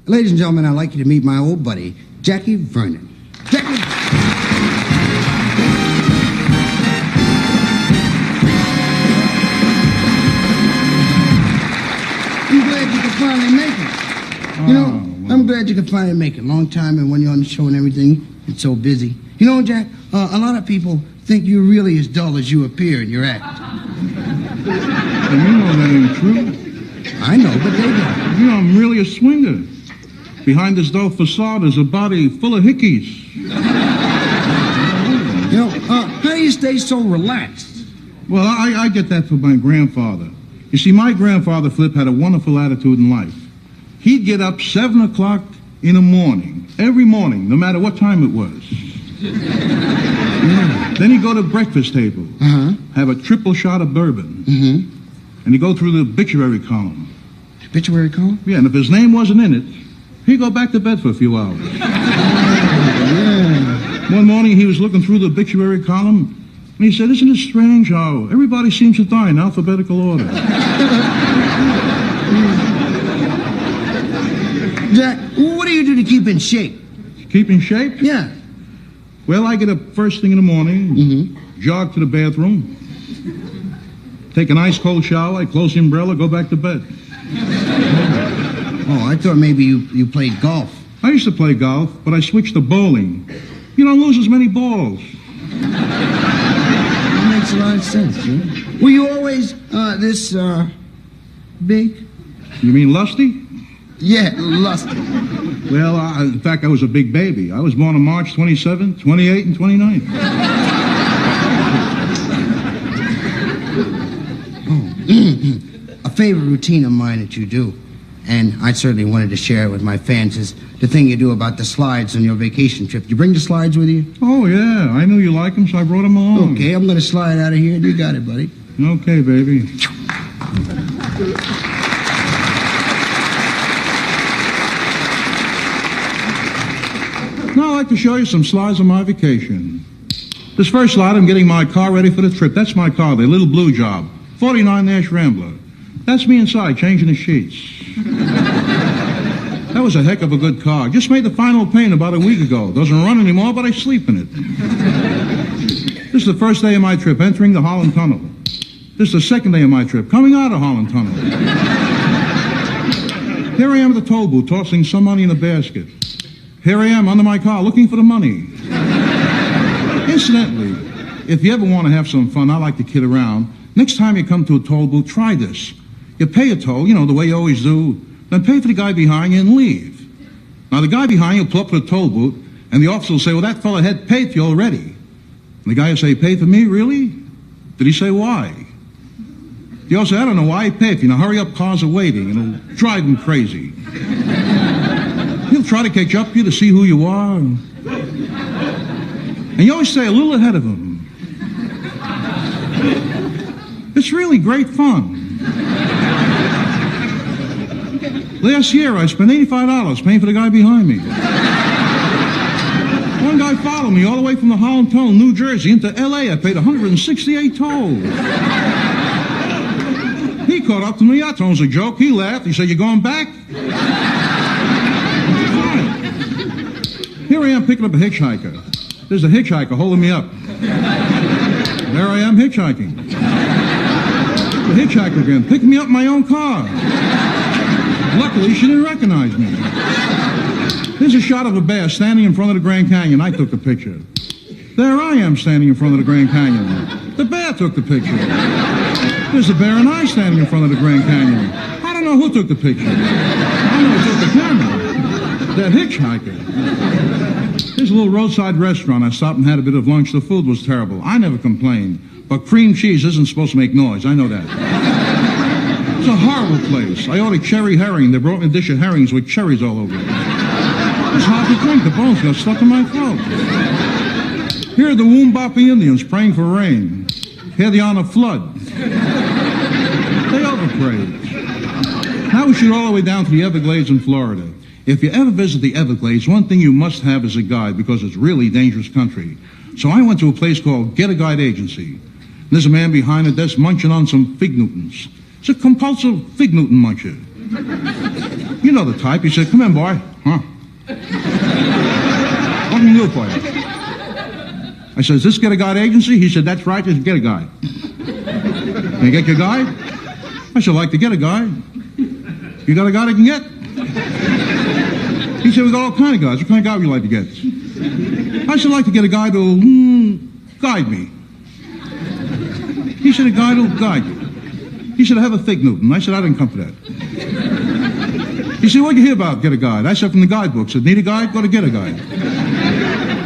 Ladies and gentlemen, I'd like you to meet my old buddy, Jackie Vernon. Jackie. I'm glad you could finally make it. You know, I'm glad you could finally make it. Long time, and when you're on the show and everything, it's so busy. You know, Jack, a lot of people think you're really as dull as you appear in your act. Well, you know that ain't true. I know, but they don't. You know, I'm really a swinger. Behind this dull facade is a body full of hickeys. You know, how do you stay so relaxed? Well, I get that from my grandfather. You see, my grandfather, Flip, had a wonderful attitude in life. He'd get up 7 o'clock in the morning, every morning, no matter what time it was. Yeah. Then he'd go to the breakfast table, have a triple shot of bourbon, and he'd go through the obituary column. Obituary column? Yeah, and if his name wasn't in it, he'd go back to bed for a few hours. One morning, he was looking through the obituary column, and he said, "Isn't it strange how everybody seems to die in alphabetical order?" Jack, what do you do to keep in shape? Keep in shape? Yeah. Well, I get up first thing in the morning, jog to the bathroom, take an ice-cold shower, I close the umbrella, go back to bed. Oh, I thought maybe you played golf. I used to play golf, but I switched to bowling. You don't lose as many balls. That makes a lot of sense, Jim. Were you always this big? You mean lusty? Yeah, lusty. Well, in fact, I was a big baby. I was born on March 27th, 28th, and 29th. A favorite routine of mine that you do, and I certainly wanted to share it with my fans, is the thing you do about the slides on your vacation trip. You bring the slides with you? Oh, yeah. I knew you like them, so I brought them along. Okay, I'm going to slide out of here. You got it, buddy. Okay, baby. Now I'd like to show you some slides on my vacation. This first slide, I'm getting my car ready for the trip. That's my car, the little blue job. 49 Nash Rambler. That's me inside, changing the sheets. That was a heck of a good car. Just made the final paint about a week ago. Doesn't run anymore, but I sleep in it. This is the first day of my trip, entering the Holland Tunnel. This is the second day of my trip, coming out of Holland Tunnel. Here I am at the toll booth, tossing some money in a basket. Here I am under my car, looking for the money. Incidentally, if you ever want to have some fun, I like to kid around. Next time you come to a toll booth, try this. You pay a toll, you know, the way you always do, then pay for the guy behind you and leave. Now, the guy behind you will pull up to the toll booth, and the officer will say, "Well, that fella had paid for you already." And the guy will say, "Paid for me, really?" Did he say why? The officer said, "I don't know why he paid for you. Now, hurry up, cars are waiting," and it'll drive him crazy. He'll try to catch up to you to see who you are. And you always stay a little ahead of him. It's really great fun. Last year, I spent $85 paying for the guy behind me. One guy followed me all the way from the Holland Tunnel, New Jersey, into L.A. I paid 168 tolls. He caught up to me. I told him it was a joke. He laughed. He said, "You going back?" Here I am picking up a hitchhiker. There's a hitchhiker holding me up. There I am hitchhiking. The hitchhiker again, picking me up in my own car. Luckily, she didn't recognize me. Here's a shot of a bear standing in front of the Grand Canyon. I took the picture. There I am standing in front of the Grand Canyon. The bear took the picture. There's a bear and I standing in front of the Grand Canyon. I don't know who took the picture. I know who took the camera. That hitchhiker. Here's a little roadside restaurant. I stopped and had a bit of lunch. The food was terrible. I never complained. But cream cheese isn't supposed to make noise. I know that. It's a horrible place. I ordered cherry herring. They brought me a dish of herrings with cherries all over it. It's hard to drink. The bones got stuck in my throat. Here are the Woombapi Indians praying for rain. Here they are on a flood. They overprayed. Now we shoot all the way down to the Everglades in Florida. If you ever visit the Everglades, one thing you must have is a guide because it's really dangerous country. So I went to a place called Get a Guide Agency. There's a man behind the desk munching on some fig Newtons. It's a compulsive fig Newton muncher. You know the type. He said, come in, boy. Huh? What can I do for you? I said, is this Get a Guide agency? He said, that's right, just Get a Guide. Can you get your guide? I should like to get a guide. You got a guide I can get? He said, we got all kind of guides. What kind of guide would you like to get? I should like to get a guide who'll guide me. He said, a guide who'll guide you. He said, I have a fig Newton. I said, I didn't come for that. He said, what'd you hear about Get a Guide? I said, from the guidebook. I said, need a guide? Go to Get a Guide.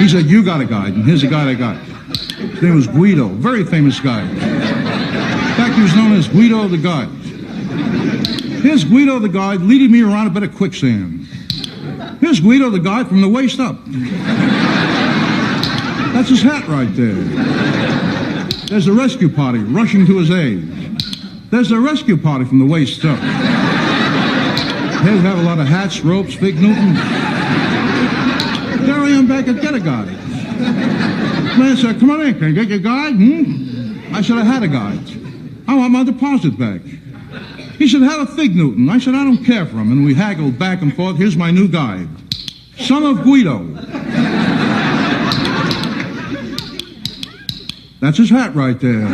He said, you got a guide, and here's the guide I got. His name was Guido, very famous guy. In fact, he was known as Guido the Guide. Here's Guido the Guide leading me around a bit of quicksand. Here's Guido the Guide from the waist up. That's his hat right there. There's a rescue party rushing to his aid. There's a rescue party from the waist up. They have a lot of hats, ropes, fig Newtons. There I am back at Get a Guide. Man said, come on in, can I get your guide? I said, I had a guide. I want my deposit back. He said, have a fig Newton. I said, I don't care for him. And we haggled back and forth. Here's my new guide. Son of Guido. That's his hat right there.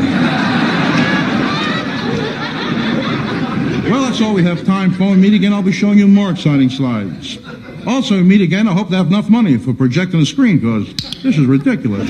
Well, that's all we have time for. When we meet again, I'll be showing you more exciting slides. Also, meet again, I hope to have enough money for projecting the screen, because this is ridiculous.